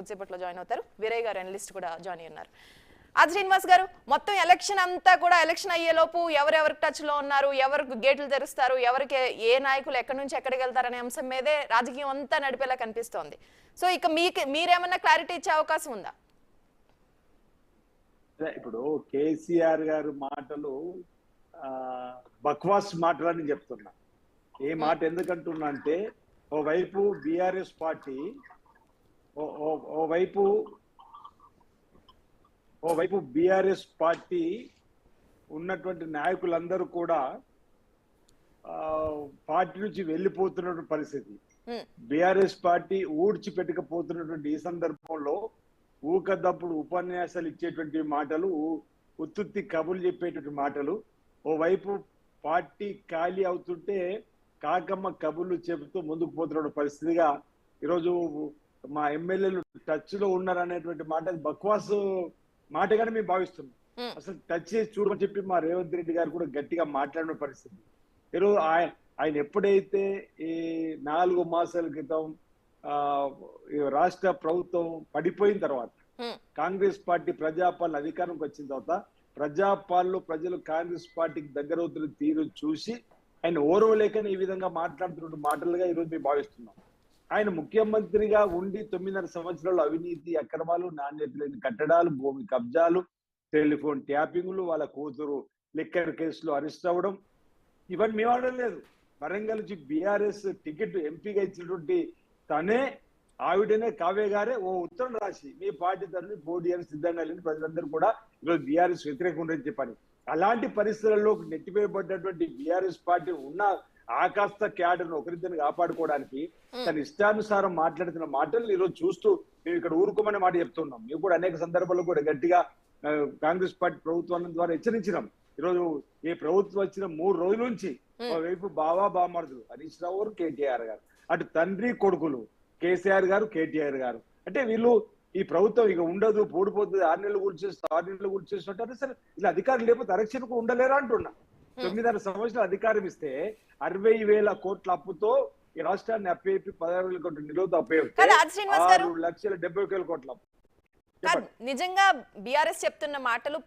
కొద్దిసేపట్లో జాయిన్ అవుతారు. వీరయ్య గారు అనలిస్ట్ కూడా జాయిన్ అయ్యారు. ఆది శ్రీనివాస్ గారు, మొత్తం ఎలక్షన్ అంతా కూడా ఎలక్షన్ అయ్యేలోపు ఎవరెవరు టచ్ లో ఉన్నారు, ఎవరికి గేట్లు తెరుస్తారు, ఎవరికి ఏ నాయకులు ఎక్కడి నుంచి ఎక్కడికి వెళ్తారనే అంశం మీదే రాజకీయం అంతా నడిపేలా కనిపిస్తోంది. సో ఇక మీరేమన్నా క్లారిటీ ఇచ్చే అవకాశం ఉందా? ఇప్పుడు కేసీఆర్ గారు మాటలు బక్వాస్ మాటలని చెప్తున్నా. ఏ మాట ఎందుకంటున్నా అంటే, ఓవైపు బీఆర్ఎస్ పార్టీ, ఓవైపు బీఆర్ఎస్ పార్టీ ఉన్నటువంటి నాయకులందరూ కూడా పార్టీ నుంచి వెళ్ళిపోతున్న పరిస్థితి. బీఆర్ఎస్ పార్టీ ఊడ్చిపెట్టకపోతున్నటువంటి ఈ సందర్భంలో ఊకదప్పుడు ఉపన్యాసాలు ఇచ్చేటువంటి మాటలు, ఉత్తుత్తి కబుర్లు చెప్పేటువంటి మాటలు, ఓవైపు పార్టీ ఖాళీ అవుతుంటే కాకమ్మ కబుర్లు చెబుతూ ముందుకు పోతున్న పరిస్థితిగా ఈరోజు మా ఎమ్మెల్యేలు టచ్ లో ఉన్నారు అనేటువంటి మాట బక్వాస్ మాటగానే మేము భావిస్తున్నాం. అసలు టచ్ చేసి చూడమని చెప్పి మా రేవంత్ రెడ్డి గారు కూడా గట్టిగా మాట్లాడిన పరిస్థితి. ఈరోజు ఆయన ఎప్పుడైతే ఈ 4 మాసాల క్రితం రాష్ట్ర ప్రభుత్వం పడిపోయిన తర్వాత, కాంగ్రెస్ పార్టీ ప్రజాపాలన అధికారంకి వచ్చిన తర్వాత, ప్రజాపాలనలో ప్రజలు కాంగ్రెస్ పార్టీకి దగ్గర అవుతున్న తీరు చూసి ఆయన ఓర్వలేకని ఈ విధంగా మాట్లాడుతున్న మాటలుగా ఈరోజు మేము భావిస్తున్నాం. ఆయన ముఖ్యమంత్రిగా ఉండి 9.5 సంవత్సరాలు అవినీతి అక్రమాలు, నాణ్యత లేని కట్టడాలు, భూమి కబ్జాలు, టెలిఫోన్ ట్యాపింగ్లు, వాళ్ళ కూతురు లిక్కర్ కేసులో అరెస్ట్ అవ్వడం, ఇవన్నీ మేము ఆడలేదు. వరంగల్ నుంచి బీఆర్ఎస్ టికెట్ ఎంపీగా ఇచ్చినటువంటి తనే, ఆవిడనే కావ్య గారే ఓ ఉత్తరం రాసి మీ పార్టీ తరఫున పోటీ అని సిద్ధంగా లేని ప్రజలందరూ కూడా ఈరోజు బీఆర్ఎస్ వ్యతిరేకంగా ఉండని చెప్పని, అలాంటి పరిస్థితులలో నెట్టివేయబడ్డటువంటి బీఆర్ఎస్ పార్టీ ఉన్న ఆకాస్త క్యాడర్ను ఒకరిద్దరిని కాపాడుకోవడానికి తన ఇష్టానుసారం మాట్లాడుతున్న మాటలు ఈరోజు చూస్తూ మేము ఇక్కడ ఊరుకోమనే మాట చెప్తున్నాం. మేము కూడా అనేక సందర్భాల్లో కూడా గట్టిగా కాంగ్రెస్ పార్టీ ప్రభుత్వం ద్వారా హెచ్చరించినాం. ఈరోజు ఈ ప్రభుత్వం వచ్చిన 3 రోజుల నుంచి వైపు బామర్దులు హరీష్ రావు గారు, కేటీఆర్ గారు, అటు తండ్రి కొడుకులు కేసీఆర్ గారు, కేటీఆర్ గారు, అంటే వీళ్ళు ఈ ప్రభుత్వం ఇక ఉండదు, పూడిపోతుంది, 6 నెలలు కూర్చేస్తారు, 6 నెలలు కూర్చేస్తుంటారు. సరే ఇలా అధికారం లేకపోతే ఎలక్షన్కు ఉండలేరా అంటున్నా. 9.5 సంవత్సరాలు అధికారం ఇస్తే 60,000 కోట్ల అప్పుతో ఈ రాష్ట్రాన్ని అప్పేపి 16,000 కోట్ల నిలువతో అప్పేపితే 6,70,000 కోట్ల అప్పు. నిజంగా బీఆర్ఎస్ చెప్తున్న మాటలు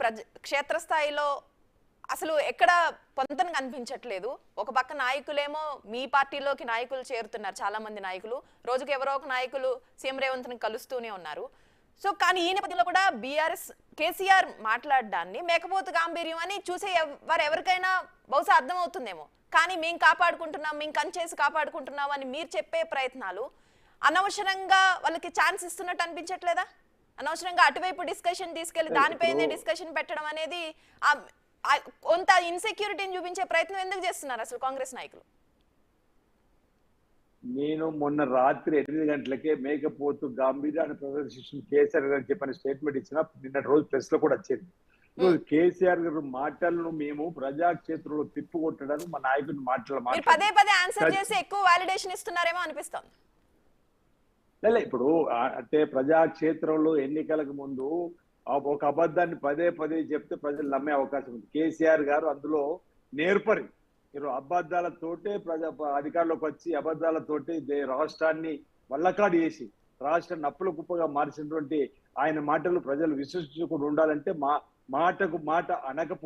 క్షేత్రస్థాయిలో అసలు ఎక్కడ పొంతన కనిపించట్లేదు. ఒక పక్క నాయకులేమో మీ పార్టీలోకి నాయకులు చేరుతున్నారు, చాలా మంది నాయకులు రోజుకు ఎవరో ఒక నాయకులు సీఎం రేవంత్ ని కలుస్తూనే ఉన్నారు. సో కానీ ఈ నేపథ్యంలో కూడా బీఆర్ఎస్ కేసీఆర్ మాట్లాడడాన్ని మేకపోతు గాంభీర్యం అని చూసే ఎవరికైనా బహుశా అర్థమవుతుందేమో. కానీ మేము కాపాడుకుంటున్నాం, మేము కంచేసి కాపాడుకుంటున్నాం అని మీరు చెప్పే ప్రయత్నాలు అనవసరంగా వాళ్ళకి ఛాన్స్ ఇస్తున్నట్టు అనిపించట్లేదా? అనవసరంగా అటువైపు డిస్కషన్ తీసుకెళ్లి దానిపైనే డిస్కషన్ పెట్టడం అనేది కొంత ఇన్సెక్యూరిటీని చూపించే ప్రయత్నం ఎందుకు చేస్తున్నారు అసలు కాంగ్రెస్ నాయకులు? నేను మొన్న రాత్రి 8 గంటలకే మేకపోతు గాంభీర్యాన్ని ప్రదర్శించిన కేసీఆర్ గారు చెప్పిన స్టేట్మెంట్ ఇచ్చిన నిన్న రోజు ప్రెస్ లో కూడా వచ్చింది. కేసీఆర్ గారు మాటలను మేము ప్రజాక్షేత్రంలో తిప్పుకొట్టడానికి మా నాయకుడిని మాట్లాడాలి పదే పదే ఆన్సర్ చేసి ఎక్కువ వాలిడేషన్ ఇస్తున్నారేమో అనిపిస్తుంది. ఇప్పుడు అంటే ప్రజాక్షేత్రంలో ఎన్నికలకు ముందు ఒక అబద్ధాన్ని పదే పదే చెప్తే ప్రజలు నమ్మే అవకాశం ఉంది. కేసీఆర్ గారు అందులో నేర్పరి. అబద్ధాలతోటే అధికారంలోకి వచ్చి అబద్ధాలతోటి రాష్ట్రాన్ని వల్లకాడు చేసి రాష్ట్రాన్ని అప్పుల కుప్పగా మార్చినటువంటి ఆయన మాటలు ప్రజలు విశ్వసించుకుని ఉండాలంటే మాటకు మాట అనకపోతే